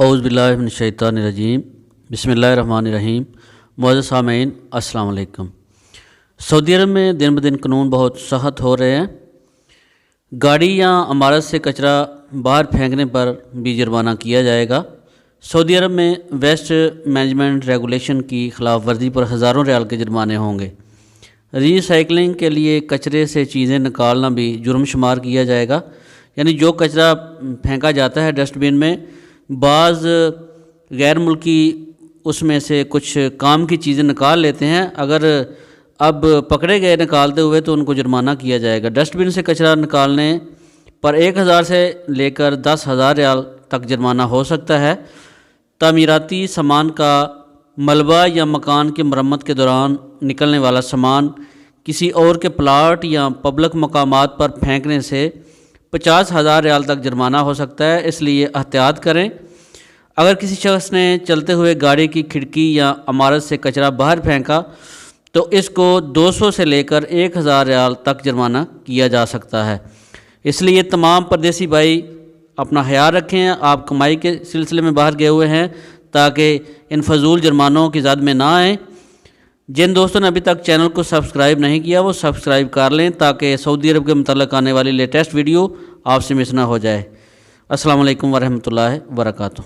اعوذ باللہ من الشیطان الرجیم بسم اللہ الرحمن الرحیم۔ معزز سامعین السلام علیکم۔ سعودی عرب میں دن بدن قانون بہت سخت ہو رہے ہیں۔ گاڑی یا عمارت سے کچرا باہر پھینکنے پر بھی جرمانہ کیا جائے گا۔ سعودی عرب میں ویسٹ مینجمنٹ ریگولیشن کی خلاف ورزی پر ہزاروں ریال کے جرمانے ہوں گے۔ ری سائیکلنگ کے لیے کچرے سے چیزیں نکالنا بھی جرم شمار کیا جائے گا، یعنی جو کچرا پھینکا جاتا ہے ڈسٹ بن میں، بعض غیر ملکی اس میں سے کچھ کام کی چیزیں نکال لیتے ہیں، اگر اب پکڑے گئے نکالتے ہوئے تو ان کو جرمانہ کیا جائے گا۔ ڈسٹ بن سے کچرا نکالنے پر 1000 سے لے کر 10,000 ریال تک جرمانہ ہو سکتا ہے۔ تعمیراتی سامان کا ملبہ یا مکان کی مرمت کے دوران نکلنے والا سامان کسی اور کے پلاٹ یا پبلک مقامات پر پھینکنے سے 50,000 ریال تک جرمانہ ہو سکتا ہے، اس لیے احتیاط کریں۔ اگر کسی شخص نے چلتے ہوئے گاڑی کی کھڑکی یا عمارت سے کچرا باہر پھینکا تو اس کو 200 سے لے کر 1000 ریال تک جرمانہ کیا جا سکتا ہے۔ اس لیے تمام پردیسی بھائی اپنا خیال رکھیں، آپ کمائی کے سلسلے میں باہر گئے ہوئے ہیں تاکہ ان فضول جرمانوں کی زد میں نہ آئیں۔ جن دوستوں نے ابھی تک چینل کو سبسکرائب نہیں کیا وہ سبسکرائب کر لیں تاکہ سعودی عرب کے متعلق آنے والی لیٹسٹ ویڈیو آپ سے مس نہ ہو جائے۔ السلام علیکم ورحمۃ اللہ وبرکاتہ۔